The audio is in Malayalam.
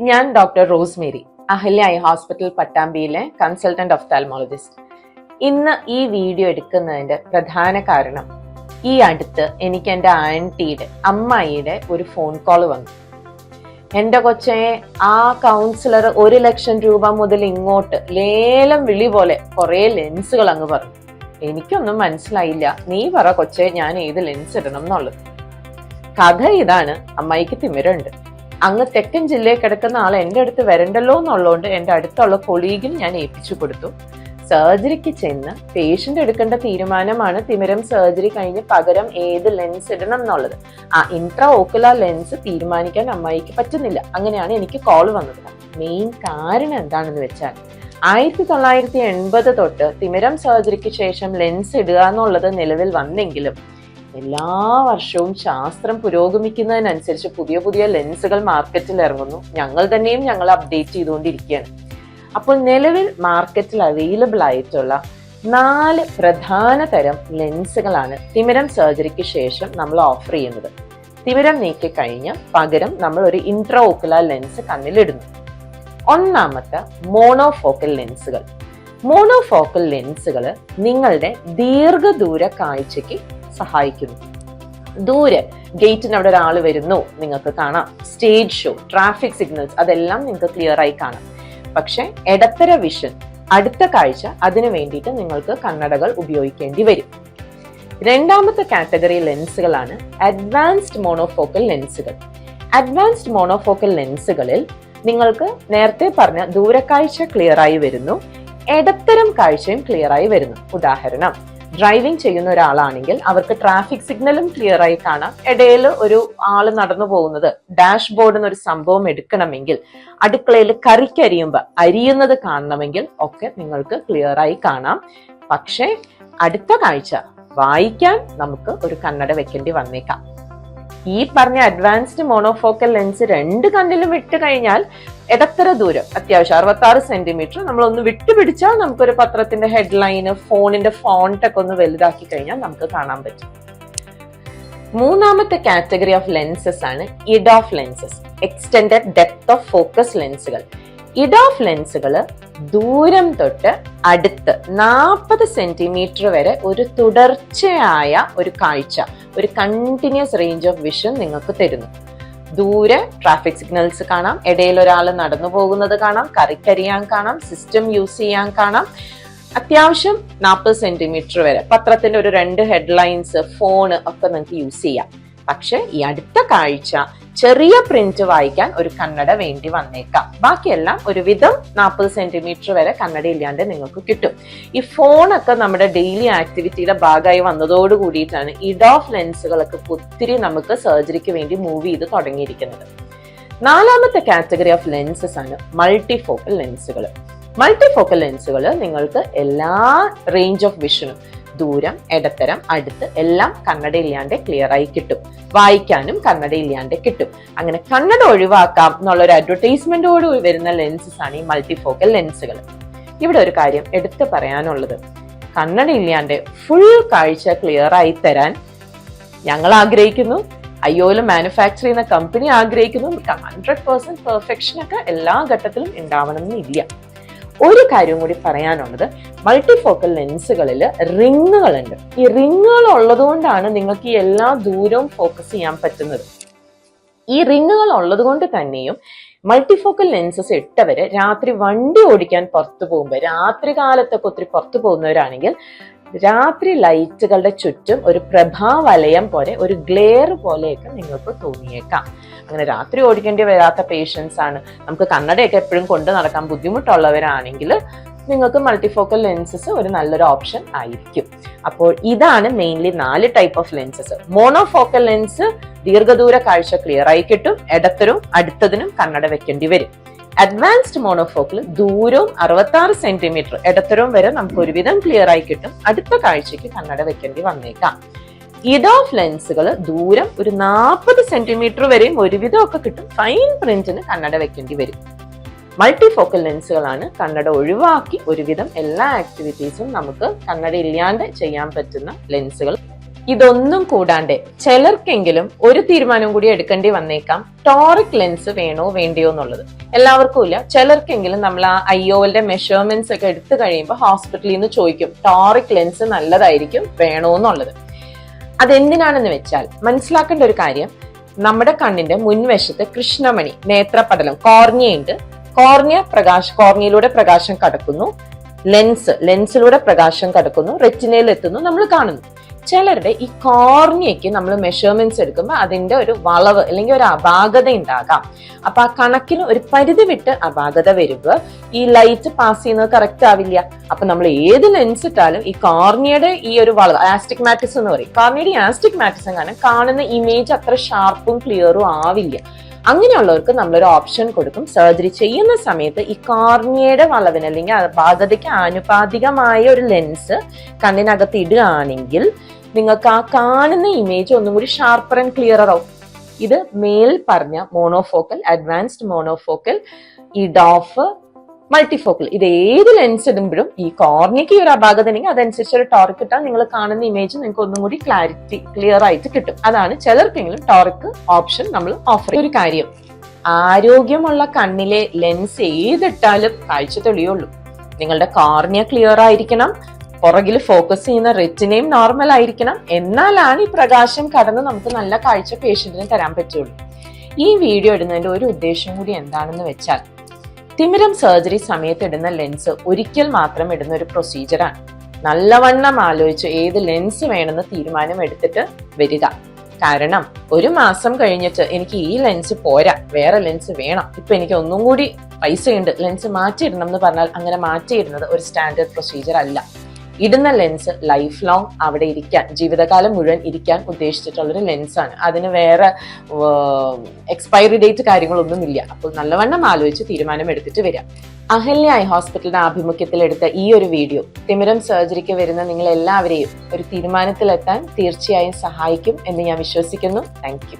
ഞാൻ doctor Rosemary, Ahalya eye hospital പട്ടാമ്പിയിലെ കൺസൾട്ടന്റ് ഒഫ്താൽമോളജിസ്റ്റ്. ഇന്ന് ഈ വീഡിയോ എടുക്കുന്നതിന്റെ പ്രധാന കാരണം, ഈ അടുത്ത് എനിക്ക് എൻ്റെ ആൻറ്റിയുടെ അമ്മായിയുടെ ഒരു ഫോൺ കോൾ വന്നു. എൻ്റെ കൊച്ചെ, ആ കൗൺസിലർ 1,00,000 രൂപ മുതൽ ഇങ്ങോട്ട് ലേലം വിളി പോലെ കുറെ ലെൻസുകൾ അങ്ങ് പറഞ്ഞു. എനിക്കൊന്നും മനസ്സിലായില്ല. നീ പറ കൊച്ചെ, ഞാൻ ഏത് ലെൻസ് ഇടണം എന്നുള്ളത്. കഥ ഇതാണ്. അമ്മായിക്ക് തിമിരമുണ്ട്. അങ്ങ് തെക്കൻ ജില്ലയിൽ കിടക്കുന്ന ആൾ എൻ്റെ അടുത്ത് വരണ്ടല്ലോ എന്നുള്ളതുകൊണ്ട് എൻ്റെ അടുത്തുള്ള കൊളീഗിന് ഞാൻ ഏൽപ്പിച്ചു കൊടുത്തു. സർജറിക്ക് ചെന്ന് പേഷ്യന്റ് എടുക്കേണ്ട തീരുമാനമാണ് തിമിരം സർജറി കഴിഞ്ഞ് പകരം ഏത് ലെൻസ് ഇടണം എന്നുള്ളത്. ആ ഇൻട്രാ ഓക്കുലാർ ലെൻസ് തീരുമാനിക്കാൻ അമ്മായിക്ക് പറ്റുന്നില്ല. അങ്ങനെയാണ് എനിക്ക് കോൾ വന്നത്. മെയിൻ കാരണം എന്താണെന്ന് വെച്ചാൽ, 1980 തൊട്ട് തിമിരം സർജറിക്ക് ശേഷം ലെൻസ് ഇടുക എന്നുള്ളത് നിലവിൽ വന്നെങ്കിലും എല്ലാ വർഷവും ശാസ്ത്രം പുരോഗമിക്കുന്നതിനനുസരിച്ച് പുതിയ പുതിയ ലെൻസുകൾ മാർക്കറ്റിൽ ഇറങ്ങുന്നു. ഞങ്ങൾ തന്നെയും അപ്ഡേറ്റ് ചെയ്തുകൊണ്ടിരിക്കുകയാണ്. അപ്പോൾ നിലവിൽ മാർക്കറ്റിൽ അവൈലബിൾ ആയിട്ടുള്ള 4 പ്രധാന തരം ലെൻസുകളാണ് തിമിരം സർജറിക്ക് ശേഷം നമ്മൾ ഓഫർ ചെയ്യുന്നത്. തിമിരം നീക്കി കഴിഞ്ഞ് പകരം നമ്മൾ ഒരു ഇൻട്രാ ഓക്കുലാർ ലെൻസ് കണ്ണിലിടുന്നു. ഒന്നാമത്തെ മോണോഫോക്കൽ ലെൻസുകൾ. മോണോഫോക്കൽ ലെൻസുകൾ നിങ്ങളുടെ ദീർഘദൂര കാഴ്ചയ്ക്ക് സഹായിക്കുന്നു. ദൂരെ ഗേറ്റിന് അവിടെ ഒരാൾ വരുന്നു, നിങ്ങൾക്ക് കാണാം. സ്റ്റേജ് ഷോ, ട്രാഫിക് സിഗ്നൽസ്, അതെല്ലാം നിങ്ങൾക്ക് ക്ലിയർ ആയി കാണാം. പക്ഷെ ഇടത്തര വിഷൻ, അടുത്ത കാഴ്ച, അതിനു വേണ്ടിയിട്ട് നിങ്ങൾക്ക് കണ്ണടകൾ ഉപയോഗിക്കേണ്ടി വരും. രണ്ടാമത്തെ കാറ്റഗറി ലെൻസുകളാണ് അഡ്വാൻസ്ഡ് മോണോഫോക്കൽ ലെൻസുകൾ. അഡ്വാൻസ്ഡ് മോണോഫോക്കൽ ലെൻസുകളിൽ നിങ്ങൾക്ക് നേരത്തെ പറഞ്ഞ ദൂരക്കാഴ്ച ക്ലിയർ ആയി വരുന്നു, ഇടത്തരം കാഴ്ചയും ക്ലിയർ ആയി വരുന്നു. ഉദാഹരണം, ഡ്രൈവിംഗ് ചെയ്യുന്ന ഒരാളാണെങ്കിൽ അവർക്ക് ട്രാഫിക് സിഗ്നലും ക്ലിയർ ആയി കാണാം. ഇടയിൽ ഒരു ആള് നടന്നു പോകുന്നത്, ഡാഷ് ബോർഡിന് ഒരു സംഭവം എടുക്കണമെങ്കിൽ, അടുക്കളയിൽ കറിക്കരിയുമ്പോൾ അരിയുന്നത് കാണണമെങ്കിൽ ഒക്കെ നിങ്ങൾക്ക് ക്ലിയർ ആയി കാണാം. പക്ഷേ അടുത്ത കാഴ്ച വായിക്കാൻ നമുക്ക് ഒരു കണ്ണട വെക്കേണ്ടി വന്നേക്കാം. ഈ പറഞ്ഞ അഡ്വാൻസ്ഡ് മോണോഫോക്കൽ ലെൻസ് 2 കണ്ണിലും വിട്ട് കഴിഞ്ഞാൽ ഇടത്തര ദൂരം, അത്യാവശ്യം 66 സെന്റിമീറ്റർ നമ്മളൊന്ന് വിട്ടുപിടിച്ചാൽ നമുക്കൊരു പത്രത്തിന്റെ ഹെഡ്ലൈന്, ഫോണിന്റെ ഫോണ്ട് ഒക്കെ ഒന്ന് വലുതാക്കി കഴിഞ്ഞാൽ നമുക്ക് കാണാൻ പറ്റും. മൂന്നാമത്തെ കാറ്റഗറി ഓഫ് ലെൻസസ് ആണ് EDOF lenses, extended depth of focus ലെൻസുകൾ. ഇഡോഫ് ലെൻസുകൾ ദൂരം തൊട്ട് അടുത്ത് 40 സെന്റിമീറ്റർ വരെ ഒരു തുടർച്ചയായ ഒരു കാഴ്ച, ഒരു കണ്ടിന്യൂസ് റേഞ്ച് ഓഫ് വിഷൻ നിങ്ങൾക്ക് തരുന്നു. ദൂരെ ട്രാഫിക് സിഗ്നൽസ് കാണാം, ഇടയിൽ ഒരാൾ നടന്നു പോകുന്നത് കാണാം, കറിക്കരിയാൻ കാണാം, സിസ്റ്റം യൂസ് ചെയ്യാൻ കാണാം. അത്യാവശ്യം 40 സെന്റിമീറ്റർ വരെ പത്രത്തിന്റെ ഒരു 2 ഹെഡ്ലൈൻസ്, ഫോണ് ഒക്കെ നിങ്ങൾക്ക് യൂസ് ചെയ്യാം. പക്ഷെ ഈ അടുത്ത കാഴ്ച, ചെറിയ പ്രിന്റ് വായിക്കാൻ ഒരു കണ്ണട വേണ്ടി വന്നേക്കാം. ബാക്കിയെല്ലാം ഒരുവിധം 40 സെന്റിമീറ്റർ വരെ കണ്ണട ഇല്ലാണ്ട് നിങ്ങൾക്ക് കിട്ടും. ഈ ഫോണൊക്കെ നമ്മുടെ ഡെയിലി ആക്ടിവിറ്റിയുടെ ഭാഗമായി വന്നതോട് കൂടിയിട്ടാണ് ഇഡോഫ് ലെൻസുകളൊക്കെ ഒത്തിരി നമുക്ക് സർജറിക്ക് വേണ്ടി മൂവ് ചെയ്ത് തുടങ്ങിയിരിക്കുന്നത്. നാലാമത്തെ കാറ്റഗറി ഓഫ് ലെൻസസ് ആണ് മൾട്ടിഫോക്കൽ ലെൻസുകൾ. മൾട്ടിഫോക്കൽ ലെൻസുകൾ നിങ്ങൾക്ക് എല്ലാ റേഞ്ച് ഓഫ് വിഷനും, ദൂരം, ഇടത്തരം, അടുത്ത് എല്ലാം കണ്ണട ഇല്ലാണ്ട് ക്ലിയർ ആയി കിട്ടും. വായിക്കാനും കണ്ണട ഇല്ലാണ്ട് കിട്ടും. അങ്ങനെ കണ്ണട ഒഴിവാക്കാം എന്നുള്ളൊരു അഡ്വർടൈസ്മെന്റോട് വരുന്ന ലെൻസസ് ആണ് ഈ മൾട്ടിഫോക്കൽ ലെൻസുകൾ. ഇവിടെ ഒരു കാര്യം എടുത്തു പറയാനുള്ളത്, കണ്ണട ഇല്ലാണ്ട് ഫുൾ കാഴ്ച ക്ലിയർ ആയി തരാൻ ഞങ്ങൾ ആഗ്രഹിക്കുന്നു, അയ്യോലും മാനുഫാക്ചർ ചെയ്യുന്ന കമ്പനി ആഗ്രഹിക്കുന്നു. 100% പെർഫെക്ഷൻ ഒക്കെ എല്ലാ ഘട്ടത്തിലും ഉണ്ടാവണം എന്നില്ല. ഒരു കാര്യം കൂടി പറയാനുള്ളത്, മൾട്ടിഫോക്കൽ ലെൻസുകളിൽ റിങ്ങുകളുണ്ട്. ഈ റിങ്ങുകൾ ഉള്ളത് കൊണ്ടാണ് നിങ്ങൾക്ക് ഈ എല്ലാ ദൂരവും ഫോക്കസ് ചെയ്യാൻ പറ്റുന്നത്. ഈ റിങ്ങുകൾ ഉള്ളത് കൊണ്ട് തന്നെയും മൾട്ടിഫോക്കൽ ലെൻസസ് ഇട്ടവര് രാത്രി വണ്ടി ഓടിക്കാൻ പുറത്തു പോകുമ്പോൾ, രാത്രി കാലത്തൊക്കെ ഒത്തിരി പുറത്തു പോകുന്നവരാണെങ്കിൽ രാത്രി ലൈറ്റുകളുടെ ചുറ്റും ഒരു പ്രഭാവലയം പോലെ, ഒരു ഗ്ലെയർ പോലെയൊക്കെ നിങ്ങൾക്ക് തോന്നിയേക്കാം. അങ്ങനെ രാത്രി ഓടിക്കേണ്ടി വരാത്ത പേഷ്യൻസ് ആണ്, നമുക്ക് കണ്ണടയൊക്കെ എപ്പോഴും കൊണ്ട് നടക്കാൻ ബുദ്ധിമുട്ടുള്ളവരാണെങ്കിൽ നിങ്ങൾക്ക് മൾട്ടിഫോക്കൽ ലെൻസസ് ഒരു നല്ലൊരു ഓപ്ഷൻ ആയിരിക്കും. അപ്പോൾ ഇതാണ് mainly 4 type of lenses. Monofocal lens ദീർഘദൂര കാഴ്ച ക്ലിയർ ആയി കിട്ടും, ഇടത്തരവും അടുത്തതിനും കണ്ണട വെക്കേണ്ടി വരും. അഡ്വാൻസ്ഡ് മോണോഫോക്കൽ ദൂരവും 66 സെന്റിമീറ്റർ, ഇടത്തരവും വരെ നമുക്ക് ഒരുവിധം ക്ലിയർ ആയി കിട്ടും, അടുത്ത കാഴ്ചയ്ക്ക് കണ്ണട വെക്കേണ്ടി വന്നേക്കാം. ഇഡോഫ് ലെൻസുകൾ ദൂരം ഒരു 40 സെന്റിമീറ്റർ വരെയും ഒരുവിധം ഒക്കെ കിട്ടും, ഫൈൻ പ്രിന്റിന് കണ്ണട വെക്കേണ്ടി വരും. മൾട്ടിഫോക്കൽ ലെൻസുകളാണ് കണ്ണട ഒഴിവാക്കി ഒരുവിധം എല്ലാ ആക്ടിവിറ്റീസും നമുക്ക് കണ്ണട ഇല്ലാണ്ട് ചെയ്യാൻ പറ്റുന്ന ലെൻസുകൾ. ഇതൊന്നും കൂടാണ്ട് ചിലർക്കെങ്കിലും ഒരു തീരുമാനം കൂടി എടുക്കേണ്ടി വന്നേക്കാം, ടോറിക് ലെൻസ് വേണോ വേണ്ടിയോ എന്നുള്ളത്. എല്ലാവർക്കും ഇല്ല, ചിലർക്കെങ്കിലും നമ്മൾ ആ IOLന്റെ മെഷർമെന്റ്സ് ഒക്കെ എടുത്തു കഴിയുമ്പോൾ ഹോസ്പിറ്റലിൽ നിന്ന് ചോദിക്കും ടോറിക് ലെൻസ് നല്ലതായിരിക്കും വേണോ എന്നുള്ളത്. അതെന്തിനാണെന്ന് വെച്ചാൽ മനസ്സിലാക്കേണ്ട ഒരു കാര്യം, നമ്മുടെ കണ്ണിന്റെ മുൻവശത്ത് കൃഷ്ണമണി, നേത്രപടലം, കോർണിയ ഉണ്ട്. കോർണിയയിലൂടെ പ്രകാശം കടക്കുന്നു, ലെൻസിലൂടെ പ്രകാശം കടക്കുന്നു, റെറ്റിനയിൽ എത്തുന്നു, നമ്മൾ കാണുന്നു. ചിലരുടെ ഈ കോർണിയയ്ക്ക് നമ്മൾ മെഷർമെന്റ്സ് എടുക്കുമ്പോൾ അതിന്റെ ഒരു വളവ് അല്ലെങ്കിൽ ഒരു അപാകത ഉണ്ടാകാം. അപ്പൊ ആ കണക്കിന് ഒരു പരിധി വിട്ട് അപാകത വരുമ്പോൾ ഈ ലൈറ്റ് പാസ് ചെയ്യുന്നത് കറക്റ്റ് ആവില്ല. അപ്പൊ നമ്മൾ ഏത് ലെൻസ് ഇട്ടാലും ഈ കോർണിയയുടെ ഈ ഒരു വളവ്, ആസ്റ്റിഗ്മാറ്റിസ് എന്ന് പറയും, കോർണിയയുടെ ആസ്റ്റിഗ്മാറ്റിസം കാരണം കാണുന്ന ഇമേജ് അത്ര ഷാർപ്പും ക്ലിയറും ആവില്ല. അങ്ങനെയുള്ളവർക്ക് നമ്മളൊരു ഓപ്ഷൻ കൊടുക്കും. സർജറി ചെയ്യുന്ന സമയത്ത് ഈ കോർണിയയുടെ വളവിന് അല്ലെങ്കിൽ അപാകതയ്ക്ക് ആനുപാതികമായ ഒരു ലെൻസ് കണ്ണിനകത്ത് ഇടുകയാണെങ്കിൽ നിങ്ങൾക്ക് ആ കാണുന്ന ഇമേജ് ഒന്നും കൂടി ഷാർപ്പർ ആൻഡ് ക്ലിയറർ ആവും. ഇത് മേൽ പറഞ്ഞ മോണോഫോക്കൽ, അഡ്വാൻസ്ഡ് മോണോഫോക്കൽ, ഈ ഡോഫ്, മൾട്ടിഫോക്കൽ, ഇത് ഏത് ലെൻസ് ഇടുമ്പോഴും ഈ കോർണിയയ്ക്ക് ഒരു അപാകത ഉണ്ടെങ്കിൽ അതനുസരിച്ച് ഒരു ടോറിക് ഇട്ടാൽ നിങ്ങൾ കാണുന്ന ഇമേജ് നിങ്ങൾക്ക് ഒന്നും കൂടി ക്ലിയർ ആയിട്ട് കിട്ടും. അതാണ് ചിലർക്കെങ്കിലും ടോറിക് ഓപ്ഷൻ നമ്മൾ ഓഫർ ചെയ്യുന്ന ഒരു കാര്യം. ആരോഗ്യമുള്ള കണ്ണിലെ ലെൻസ് ഏതിട്ടാലും കാഴ്ച തെളിയുള്ളൂ. നിങ്ങളുടെ കോർണിയ ക്ലിയർ ആയിരിക്കണം, പുറകിൽ ഫോക്കസ് ചെയ്യുന്ന റെറ്റിനയും നോർമൽ ആയിരിക്കണം. എന്നാലാണ് ഈ പ്രകാശം കടന്ന് നമുക്ക് നല്ല കാഴ്ച പേഷ്യന്റിന് തരാൻ പറ്റുള്ളൂ. ഈ വീഡിയോ ഇടുന്നതിന്റെ ഒരു ഉദ്ദേശം കൂടി എന്താണെന്ന് വെച്ചാൽ, തിമിരം സർജറി സമയത്ത് ഇടുന്ന ലെൻസ് ഒരിക്കൽ മാത്രം ഇടുന്ന ഒരു പ്രൊസീജിയറാണ്. നല്ലവണ്ണം ആലോചിച്ച് ഏത് ലെൻസ് വേണമെന്ന് തീരുമാനം എടുത്തിട്ട് വരിക. കാരണം ഒരു മാസം കഴിഞ്ഞിട്ട് എനിക്ക് ഈ ലെൻസ് പോരാ, വേറെ ലെൻസ് വേണം, ഇപ്പൊ എനിക്ക് ഒന്നും കൂടി പൈസയുണ്ട്, ലെൻസ് മാറ്റിയിടണം എന്ന് പറഞ്ഞാൽ അങ്ങനെ മാറ്റിയിടുന്നത് ഒരു സ്റ്റാൻഡേർഡ് പ്രൊസീജിയർ അല്ല. ഇടുന്ന ലെൻസ് ലൈഫ് ലോങ് അവിടെ ഇരിക്കാൻ, ജീവിതകാലം മുഴുവൻ ഇരിക്കാൻ ഉദ്ദേശിച്ചിട്ടുള്ളൊരു ലെൻസാണ്. അതിന് വേറെ എക്സ്പയറി ഡേറ്റ് കാര്യങ്ങളൊന്നും ഇല്ല. അപ്പോൾ നല്ലവണ്ണം ആലോചിച്ച് തീരുമാനം എടുത്തിട്ട് വരാം. അഹല്യ ഐ ഹോസ്പിറ്റലിന്റെ ആഭിമുഖ്യത്തിൽ എടുത്ത ഈ ഒരു വീഡിയോ തിമിരം സർജറിക്ക് വരുന്ന നിങ്ങൾ എല്ലാവരെയും ഒരു തീരുമാനത്തിലെത്താൻ തീർച്ചയായും സഹായിക്കും എന്ന് ഞാൻ വിശ്വസിക്കുന്നു. Thank you.